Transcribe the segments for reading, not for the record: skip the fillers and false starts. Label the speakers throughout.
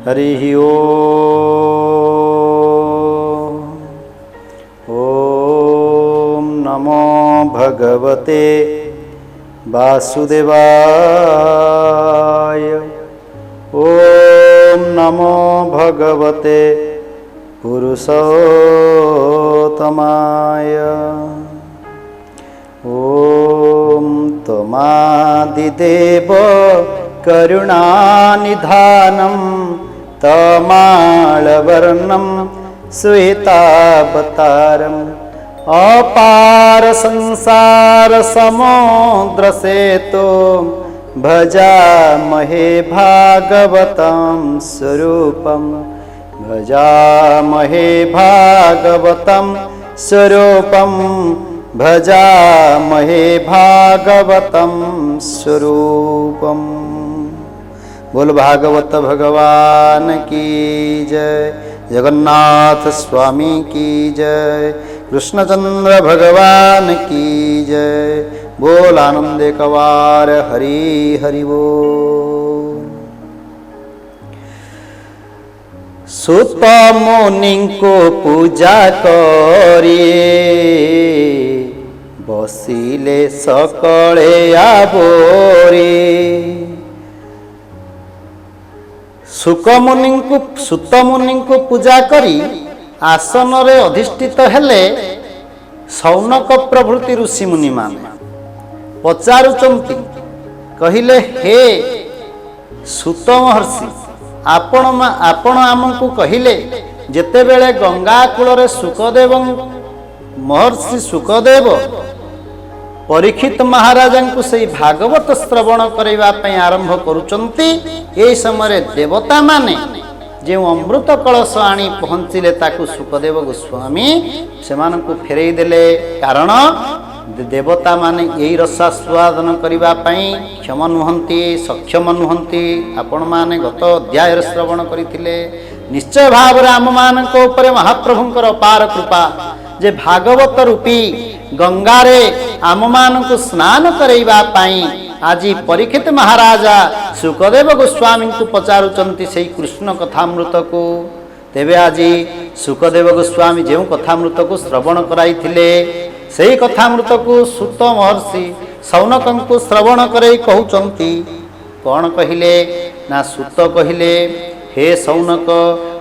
Speaker 1: हरि ओम नमो भगवते वासुदेवाय। ओम नमो भगवते पुरुषोत्तमाय। ओम त्वमादिदेव करुणानिधानं तमालवर्णं श्वेतावतारम् अपार संसार समुद्र सेतु भजामहे भागवतं स्वरूपं। भजामहे भागवतं स्वरूपं। भजामहे भागवतं स्वरूपं। बोल भागवत भगवान की जय। जगन्नाथ स्वामी की जय। कृष्णचंद्र भगवान की जय। बोल आनंद कवार हरि हरि बोल। सुत मुनि को पूजा करिए बसिले सकले आबोरे। सुत मुनि को पूजा करी आसन रे अधिष्ठित हेले सौनक प्रभृति ऋषि मुनि माने पचारुचंती कहिले, हे सुत महर्षि आपण आमको कहिले जेतेबेले गंगा कूलरे सुखदेव महर्षि सुखदेव परीक्षित महाराजा को से भागवत श्रवण करने आरंभ करुचंती। ए समय देवता माने जो अमृत कलश आनी पहुँचले ताकू सुखदेव गोस्वामी से फेरई देले। कारण देवता माने यही रसास्वादन करने क्षम नुहंती सक्षम नुहंती। आपण माने गत अध्याय श्रवण करथिले। निश्चय भाव आम मान महाप्रभुंकर अपार कृपा जे भागवत रूपी गंगारे आम मान को स्नान करैबा पाई आज परीक्षित महाराजा सुखदेव गोस्वामी को पचारुचंती से कृष्ण कथामृत को। तेबे आज सुखदेव गोस्वामी जो कथामृत को श्रवण कराइथिले से कथामृत को सुत महर्षि सौनक को श्रवण करई कहउचंती। कौन कहिले ना सुत कहिले, हे सौनक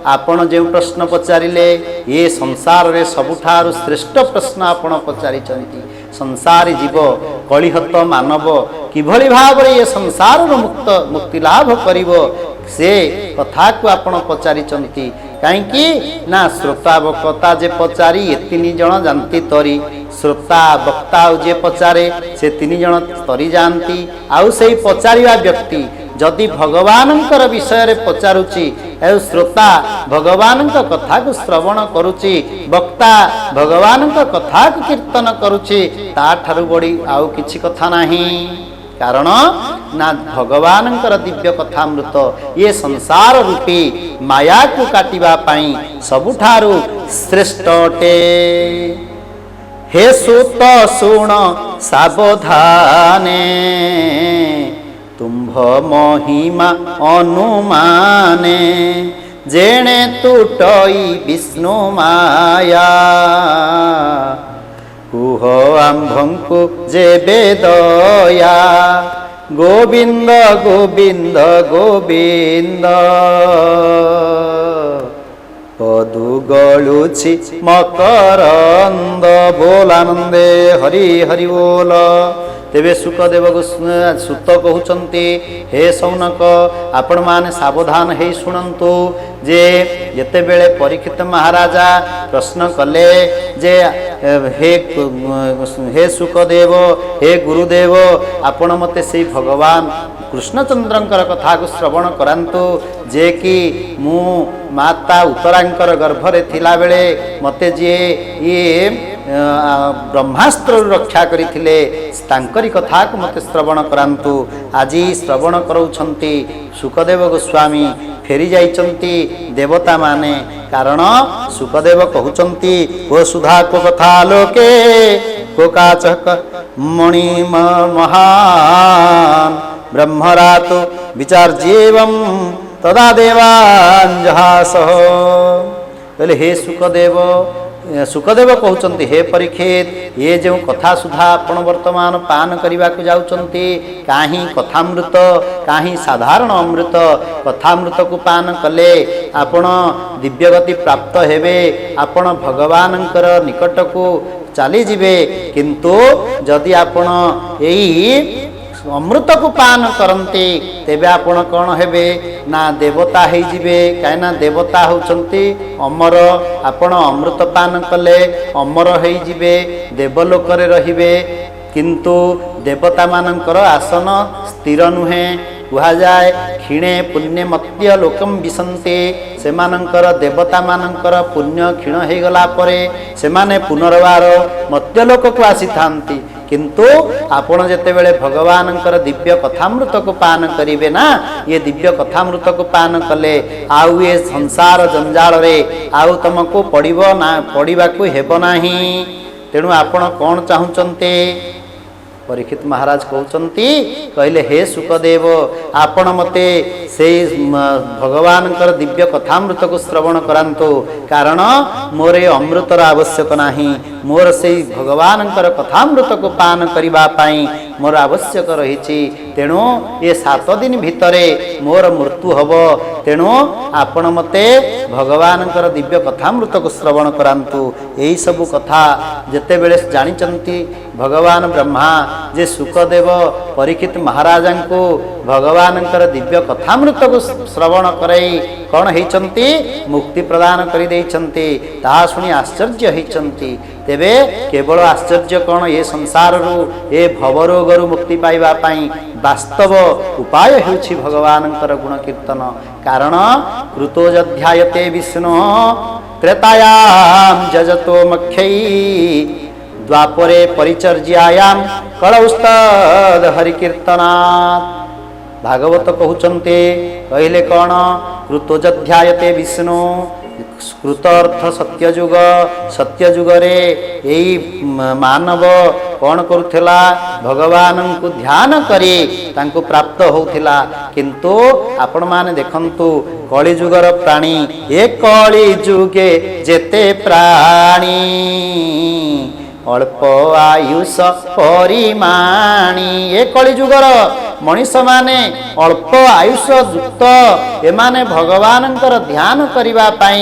Speaker 1: आपण जो प्रश्न पचारिले ये संसार रे सबुठारु श्रेष्ठ प्रश्न आपण पचारिचंती। संसारी जीव कलिहत मानव किभली भाव ये संसार मुक्ति लाभ करिवो से कथा को आपण पचारिचंती। काईकि ना श्रोता वक्ता जे पचारि ये तीन जण जानती तरी। श्रोता वक्ता जे पचारे से तीन जण तरी जानती। आउ से पचारिया व्यक्ति जदि भगवानंकर विषय रे पचारुची ए श्रोता भगवान कथा को श्रवण करुची वक्ता भगवान कथा को कीर्तन करुची ता ठारु बड़ी आउ किछि कथा नाही। कारण ना भगवानंकर दिव्य कथामृत ये संसार रूपी माया को काटिबा पाई सबुठारु श्रेष्ठ अटे। हे सुत सुण सावधाने तुम्भ महिमा अनुमाने जेणे तुटई विष्णु माया कुह आम्भंकु जे बेदया गोविंद गोविंद गोविंद पदु गलुछि मकरंद। बोल आनंदे हरि हरि बोल। तेबे सुखदेव सुत कहउचंती, हे सौनक आपण माने सावधान हे शुणंतु जे जेते बेले परीक्षित महाराजा प्रश्न कले जे हे सुखदेव हे गुरुदेव आपण मते से भगवान कृष्णचंद्रंकर कथा को श्रवण करांतु जे कि मु माता उत्तरांकर गर्भरे थिला बेले मते जे ये ब्रह्मास्त्र रक्षा करथिले तांकरी कथा को मते श्रवण करांतु। आज श्रवण करउछंती सुखदेव गोस्वामी फेरी जाइचंती देवता माने। कारण सुखदेव कहउचंती ओ सुधा को कथा लोके को काचक मणि महान ब्रह्मरातो विचार्येवं तदा देवाञ्जहासः। कहले हे सुखदेव, सुखदेव कहउचंती हे परीक्षित, ये जो कथा सुधा आपण वर्तमान पान करने को जाउचंती, काहीं कथामृत काहीं साधारण अमृत, कथामृत को पान कले आपण दिव्यगति प्राप्त हेबे, आपण भगवानंकर निकट को चली जिवे। किंतु जदि आपण यही अमृत को पान करते तेबे आपण कौन हेबे ना देवता हो जिवे, कहीं देवता होचंती अमर। आपण अमृत पान कले अमर हो जिवे, देवलोक रे रहिबे। किंतु देवता मानकर आसन स्थिर नुहे, कहा जाए क्षीणे पुण्य मत्य लोकम विसंते। से मानकर देवता मानकर पुण्य क्षीण हो गला परे सेमाने पुनर्वार मत्यलोक को आसी थांती। किंतु आपण जेतेबेले भगवानंकर दिव्य कथामृत को पान करिवे ना, ये दिव्य कथामृत को पान कले आउ ये संसार जंजाल रे आउ तुमको पड़िबो ना, पड़िबा को हेबो नाही। तेणु आपण कौन चाहुचंते? परीक्षित महाराज कहउचंती, कहले हे सुखदेव, आपण मते से भगवानंकर दिव्य कथामृत को श्रवण करांतो, कारण मोरे अमृतर आवश्यक नाही। मोर से भगवानंकर कथामृत को पान करिबा पाई मोर आवश्यक रही। तेणु ये 7 दिन भितरे मोर मृत्यु हब। तेणु आपण मते भगवानंकर दिव्य कथामृत को श्रवण करांतु। यही सब कथा जेतेबेले जानिचंती भगवान ब्रह्मा जे सुखदेव परीक्षित महाराजा को भगवानंकर दिव्य कथामृत को श्रवण करई कौन होइचंती मुक्ति प्रदान करि देइचंती, ताहा सुनी आश्चर्य होइचंती। तेबे केवल आश्चर्य कौन, ये संसार रु ए भवरोग रु मुक्ति पाइबा पाई वास्तव उपाय होछि भगवानंकर गुण कीर्तन। कारण कृतोजध्यायते विष्णु त्रेतायाम जजतो मख्यै, द्वापरे परिचर्यायाम कलौस्तद हरिकीर्तनात्। भागवत कहउचंते, कहले कौन कृतोजध्यायते विष्णु, कृत अर्थ सत्यजुग। सत्यजुग रे यही मानव कौन करुथिला, भगवान को ध्यान करी तांको प्राप्त होउथिला। किंतु आपण माने देखंतु कलिजुगर प्राणी, ए कलिजुगे जेते प्राणी अल्प आयुष परिमाणी। ए कलिजुगर मनीष माने अल्प आयुष युक्त, एमाने भगवानंकर ध्यान करिबा पाई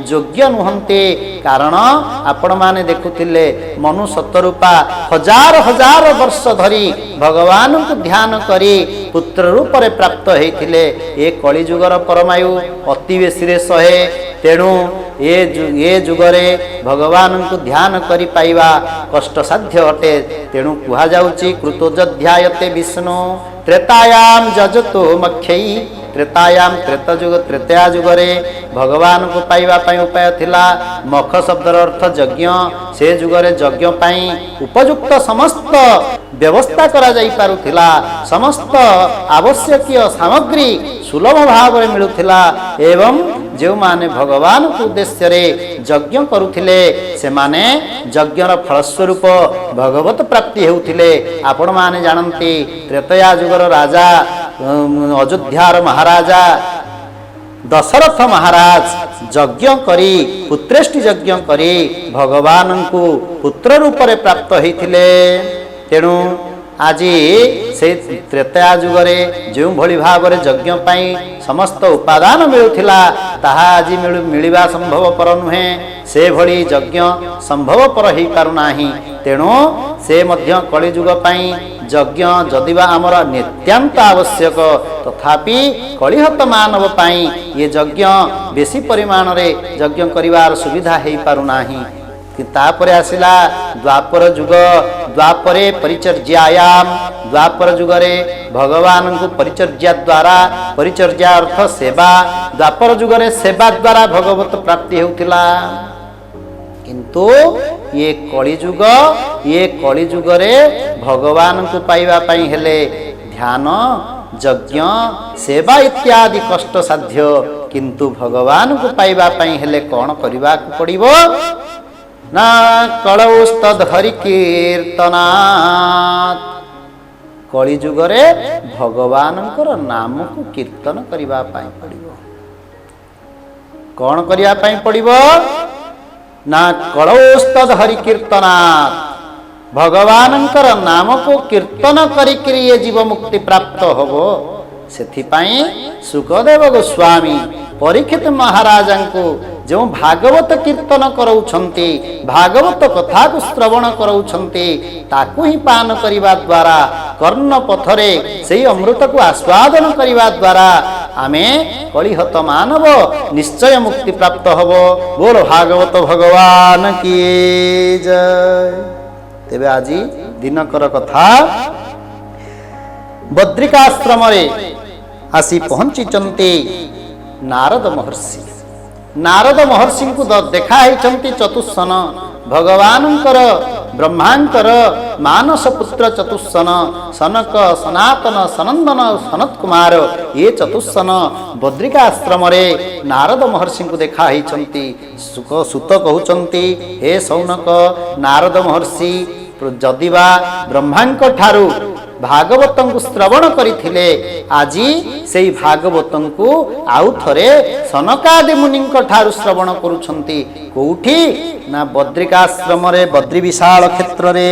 Speaker 1: योग्य नुहंते। कारण आपण माने देखुथिले मनु सतरूपा हजार हजार वर्ष धरी भगवान को ध्यान करी पुत्र रूप रे प्राप्त हेथिले। ए कलिजुगर परमायु अति बेसी रे 100। तेणु ये जुगरे भगवान को ध्यान करि पाइबा कष्ट साध्य अटे। तेणु कुहा जाउची कृतोजध्यायते विष्णु त्रेतायाम जजतो मख्यै। त्रेतायाम त्रेता जुगरे भगवान को पाइबा पाई उपाय थिला। मख शब्दर अर्थ यज्ञ। से जुगरे यज्ञ पाई उपयुक्त समस्त व्यवस्था करा जाई पारुथिला। समस्त आवश्यकीय सामग्री सुलभ भाव में मिलुथिला। एवं जो माने भगवान को उद्देश्य रे यज्ञ करुथिले से माने यज्ञर फलस्वरूप भगवत प्राप्ति हेउथिले। आपण माने जानती त्रेतया जुगर राजा अयोध्यार महाराजा दशरथ महाराज यज्ञ करी पुत्रेष्टि यज्ञ करी भगवान को पुत्र रूप में प्राप्त होइथिले। तेणु आज से त्रेता जुगरे जो भली भाव में यज्ञ पाई समस्त उपादान मिलुथिला ताहा आज मिलिबा संभवपर नुहे। से भली यज्ञ संभवपर हो पारुनाही। तेणु से मध्य कलिजुग पाई यज्ञ जदिबा आमर नित्यांत आवश्यक, तथापि कलिहत मानव पाई ये यज्ञ बेसी परिमाण रे यज्ञ करिवार सुविधा हो पारुनाही। तापरे आसिला द्वापर जुग। द्वापरे परिचर्यायाम। द्वापर जुगरे भगवान को परिचर्या द्वारा, परिचर्या अर्थ सेवा, द्वापर जुगरे सेवा द्वारा भगवत प्राप्ति होउथिला। किंतु ये कलिजुगरे भगवान को पाइबा पाई हेले ध्यान यज्ञ सेवा इत्यादि कष्ट साध्य। किंतु भगवान को पाइबा पाई हेले कौन करबा पड़िबो ना कलौस्तद हरि कीर्तनात्। कली जुगरे भगवानंकर नाम को कीर्तन करिबा पाई पड़िबो। कौन करिया पाई पड़िबो ना कलौस्तद हरि कीर्तनात् भगवानंकर नाम को कीर्तन करिकरी ये जीव मुक्ति प्राप्त होबो। सेथिपाई सुखदेव गोस्वामी परीक्षित महाराजा को जो भागवत कीर्तन कराउछंती भागवत कथा को श्रवण कराउछंती ताकू ही पान करिबा द्वारा कर्ण पथरे सेही अमृत को आस्वादन करिबा द्वारा आमे कलिहत मानव निश्चय मुक्ति प्राप्त होबो। बोल भागवत भगवान की जय। तेबे आजी दिनकर कथा बद्रिकाश्रम रे आसी पहुंचीचंती नारद महर्षि। नारद महर्षि को देखा होइचंती चतुस्सन भगवानंकर ब्रह्मांकर मानस पुत्र चतुस्सन सनक सनातन सनंदन सनत कुमार ये चतुस्सन बद्रिकाश्रम रे नारद महर्षि को देखा होइचंती। सुत कहउचंती हे सौनक नारद महर्षि जदिबा ब्रह्मांक ठारू भागवतं को श्रवण करिथिले आजी सेई भागवतं को आउ थरे सनकादि मुनिंक ठारू श्रवण करूछंती। कोउठी ना बद्रिकाश्रम रे बद्री विशाल क्षेत्र रे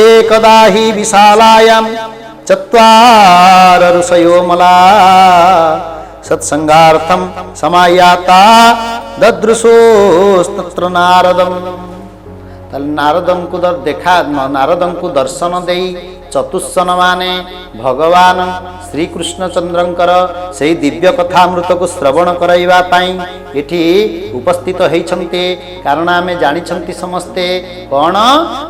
Speaker 1: एकदा हि विशालायां चत्वार ऋषयो मला सत्संगार्थं समायाता ददृशोस्तत्र नारदम। नारदं को देखा नारदं को दर्शन देई चतुस्सन माने भगवान श्री कृष्णचंद्रंकर से दिव्य कथामृत को श्रवण कराइबा पाई एठी उपस्थित होइछन्ते। कारण आमे जानिछन्ति समस्ते कौन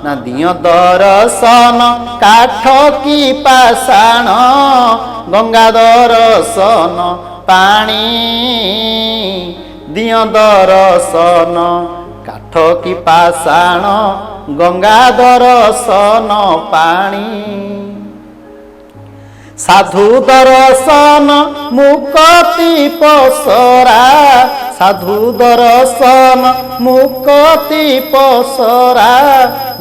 Speaker 1: ना दिय दर्शन काठ की पाषाण गंगा दर्शन पानी दिय दर्शन काठ की पाषाण गंगा दर्शन पानी साधु दर्शन मुक्ति पसरा साधु दर्शन मुक्ति पसरा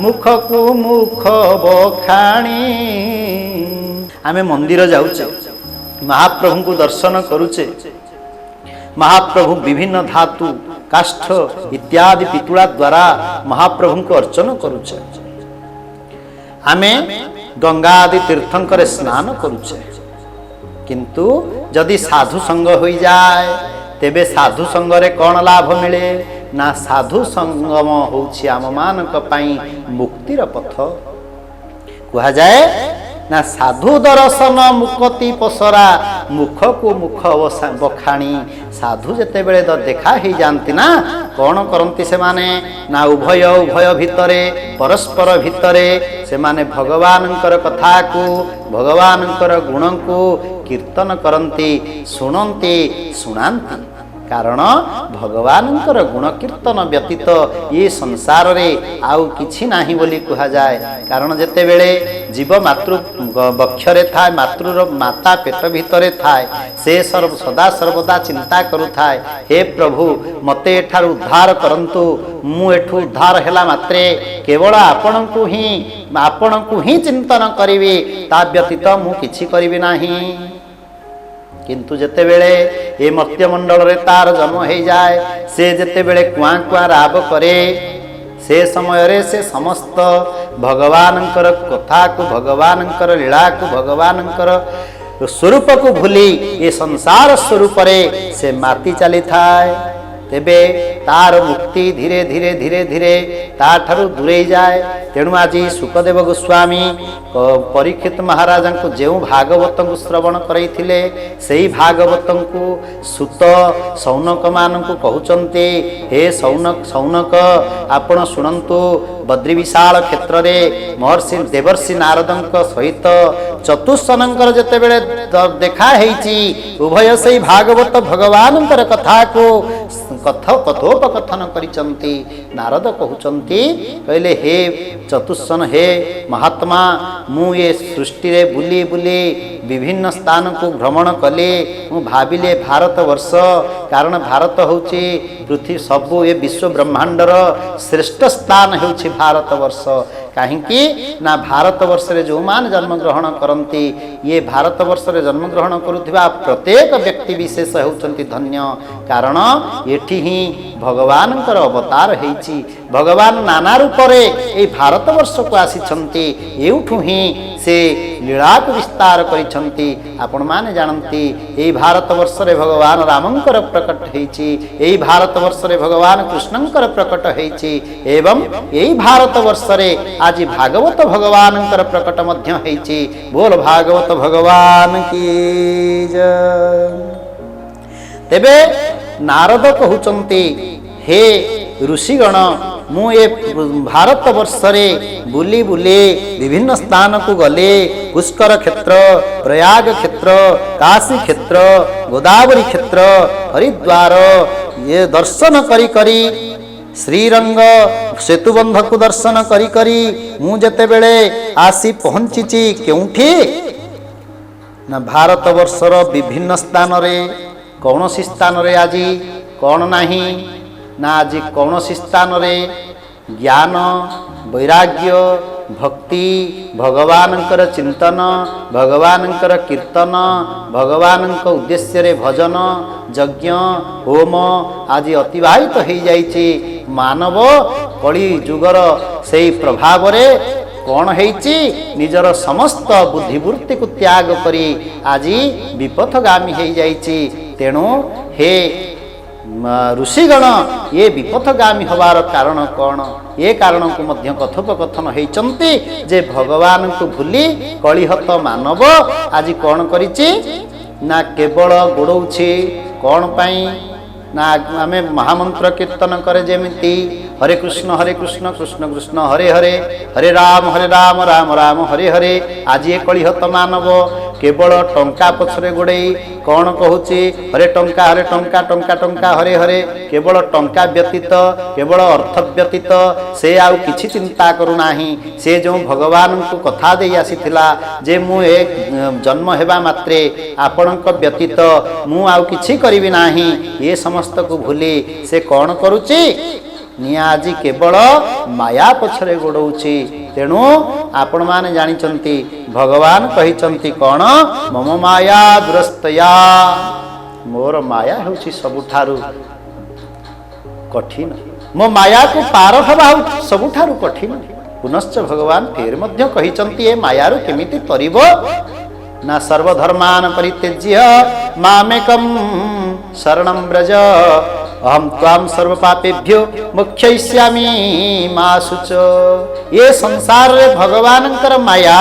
Speaker 1: मुख को मुख बखाणी। आमे मंदिर जाउचे महाप्रभु को दर्शन करूचे महाप्रभु विभिन्न धातु काष्ठ इत्यादि पितुला द्वारा महाप्रभु को अर्चन करुचे। आमे गंगा आदि तीर्थंकर स्नान करुचे किंतु जदि साधु संग हो जाए तेबे साधु संग रे कौन लाभ मिले ना साधु संगम होछि आम मानक पई मुक्तिर पथ कहा जाए ना साधु दर्शन मुक्ति पसरा मुख को मुख बखाणी। साधु जेते बेले देखा ही जानती ना कौन करती से माने ना उभय उभय भितरे परस्पर भितरे से माने भगवानंकर कथा को भगवानंकर गुण को कीर्तन करती सुनती शुणाती। कारण भगवानंकर गुण कीर्तन व्यतीत ये संसार रे आउ किछि नाही बोली कहा जाए। कारण जेते बेले जीव मातृ बक्षरे थाए मातृर माता पेट भितरे थाए से सदा सर्वदा चिंता करुथाए हे प्रभु मते एठार उद्धार करंतु मु एठू उद्धार हेला मात्रे केवल आपणकु ही चिंतन करिवे ता व्यतीत मु किछि करिवे नाही। किंतु जेते बेले ये मर्त्यमंडल रे तार जन्म हो जाए से जेते बेले कुआ कुआ राब करे से समय रे से समस्त भगवानंकर कथा को भगवानंकर लीला को भगवानंकर स्वरूप को भूली ये संसार स्वरूप रे से माती चली थाए तेबे तार मुक्ति धीरे धीरे धीरे धीरे ताठारु दूरे जाए। तेणु आज सुखदेव गोस्वामी परीक्षित महाराजा को जो भागवत को श्रवण करैथिले सेही भागवत को सुत सौनक मान को कहउचंते हे सौनक सौनक आपण शुणंतु बद्री विशाल क्षेत्र रे महर्षि देवर्षि नारदंक सहित चतुस्सनंकर जेते बेले देखा हेछि उभय सेही भागवत भगवानंकर कथा को कथोपकथन करिचंती। नारद कहउचंती कहले हे चतुस्सन हे महात्मा मु ये सृष्टि रे बुली बुली विभिन्न स्थान को भ्रमण कले मु भाविले भारत वर्ष कारण भारत होची पृथ्वी सबु ए विश्व ब्रह्मांडर श्रेष्ठ स्थान होची भारत वर्ष कहीं ना भारत वर्ष रे जो मान जन्म ग्रहण करती ये भारत वर्ष रे जन्म ग्रहण करुवा प्रत्येक व्यक्ति विशेष होचंती धन्य कारण एठी ही भगवान अवतार हेची भगवान नाना रूप रे भारत वर्ष को आसीछंती एउठु ही से लीला को विस्तार करिछंती आपण माने जानती ए भारत वर्ष रे भगवान रामंकर प्रकट हेची ए भारत वर्ष रे भगवान कृष्णंकर प्रकट हेची एवं ए भारत वर्ष रे आज भागवत भगवान प्रकट मध्य हेची बोल भागवत भगवान की जय। तेबे नारद कहउचंती हे ऋषिगण मु ए भारत वर्ष रे बुली बुले विभिन्न स्थान को गले पुष्कर क्षेत्र प्रयाग क्षेत्र काशी क्षेत्र गोदावरी क्षेत्र हरिद्वार ये दर्शन करी करी श्रीरंग सेतुबंध को दर्शन करी करी मु जते बेले आसी पहुंचीची केउठी ना भारत वर्षर विभिन्न स्थान रे कौनसी स्थान रे आज कौन नाही ना आज कौनसी स्थान रे ज्ञान वैराग्य भक्ति भगवानंकर चिंतन भगवानंकर कीर्तन भगवानंक उद्देश्य रे भजन यज्ञ होम आज अतिवाहित हो जाइछि मानव कली जुगर से प्रभाव रे कौन हेची निजर समस्त बुद्धिवृत्ति को त्याग करी आज विपथगामी हो जाइछि तेणु हे ऋषिगण ये विपथगामी हवार कारण कौन ये कारण को मध्य कथोपकथन होइचंती जे भगवान को भूली कलिहत मानव आज कौन करिछि ना केवल गोड़ौछि कौन पाई ना आमे महामंत्र कीर्तन करे जेमिति हरे कृष्ण कृष्ण कृष्ण हरे हरे हरे राम राम राम हरे हरे आज ये कलिहत मानव केवल टंका पछरे गोड़े कौन कहूची हरे टंका टंका टंका हरे हरे केवल टंका व्यतीत केवल अर्थ व्यतीत से आउ किछि चिंता करूनाही से जो भगवान को कथा दे आसीथिला जे मु एक जन्म हेबा मात्रे आपणक व्यतीत मु आउ किछि करिवि नाही ये समस्त को भूली से कौन करूची निया आज केवल माया पछरे गोड़ौछि तेणु आपण माने जानिचंती भगवान कहिचंती कौन मम माया दुरस्तया मोर माया होछि सबुठारु कठिन मो माया को पार हवा सबुठारु कठिन पुनश्च भगवान फेर मध्य कहिचंती ए मायारु केमिति परिबो ना सर्वधर्मान परित्यज्य मामेकं शरणं व्रज अहम त्वाम सर्व पापेभ्यो मोक्षयिष्यामि मा शुच ये संसार रे भगवानंकर माया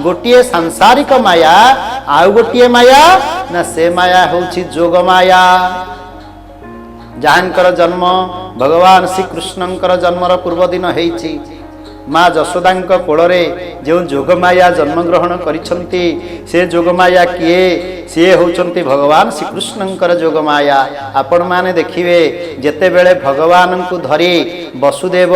Speaker 1: गोटिए सांसारिक माया आउ गोटिए माया ना से माया होछि जोग माया जहाँकर जन्म भगवान श्री कृष्णंकर जन्मर पूर्व दिन हेछि माँ जशोदांक कोଳରେ जो जोगमाया जन्म ग्रहण करिछंती से जोगमाया किए सी होचंती भगवान श्रीकृष्णंकर जोगमाया आपण माने देखिवे जेते बेले भगवान को धरी वसुदेव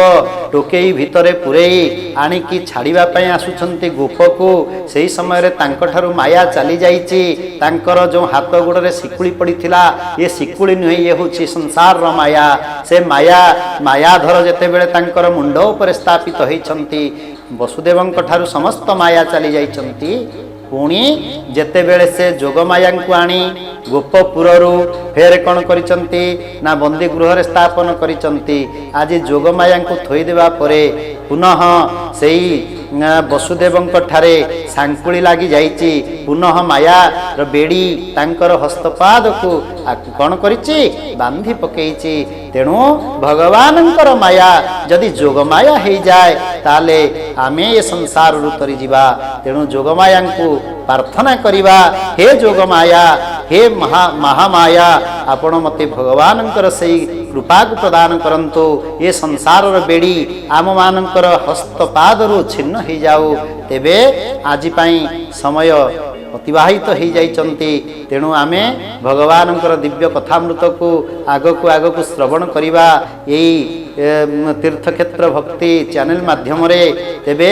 Speaker 1: टोकेई भितरे पुरेई आनिकी छाड़िबा पई आसुछंती गोप को सेही समय रे तांकठारु माया चली जाईची तांकर जो हाथ गोड़े शिकुली पड़ीथिला ये शिकुली नुहे ये होची संसार रो माया से माया मायाधर जेते बेले तांकर मुंड ऊपर स्थापित होईछंती वसुदेवंक ठारु समस्त माया चली जाईछंती पुणी जेते बेले से जोगमाया को आनी गोपपुरु फेर कौन करिचंती ना बंदी गृह स्थापन करिचंती आज जोगमाया को थोई देवा परे पुनः सेई वसुदेवंक ठारे सांकुली लागी जाइची पुनः माया र बेड़ी तांकर हस्तपाद को कौन करिची बांधी पकेइची तेणु भगवानंकर माया जदि जोगमाया हो जाए ताले आमे ये संसार रु तरी जीवा तेणु जोगमाया को प्रार्थना करिवा हे जोगमाया हे महामाया आपण मते भगवानंकर सही कृपा को प्रदान करंतो ये संसार बेड़ी आम मानकर हस्तपाद रु छिन्न हो जाऊ तेबे आज पाई समय अतिवाहित हो जाइचंती तेणु आमे भगवानंकर दिव्य कथामृत को आग को श्रवण करिवा यही तीर्थक्षेत्र भक्ति चैनल माध्यम रे तेबे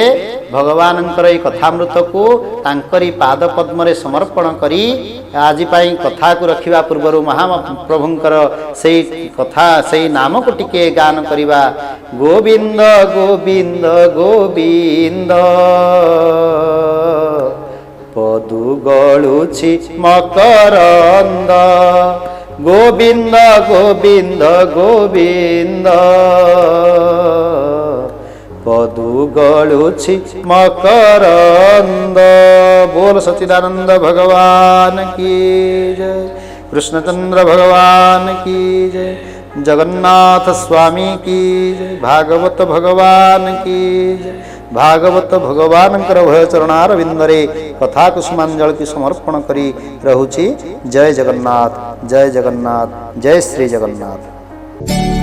Speaker 1: भगवानंकर ये कथामृत को तांकरी पाद पद्म समर्पण करी आज कथा को रखिबा पूर्व महाप्रभुंकर से कथा से नाम को टिके गान करिबा। गोविंद गोविंद गोविंद पदु गलुछि मकरंद। गोविंद गोविंद गोविंद पदु गलुछि मकरंद। बोल सच्चिदानंद भगवान की जय। कृष्णचंद्र भगवान की जय। जगन्नाथ स्वामी की जय। भागवत भगवान की जय। भागवत भगवान भय चरणारविंदरे कथा कुसुमांजल की समर्पण करी रहुछि। जय जगन्नाथ जय जगन्नाथ जय श्री जगन्नाथ।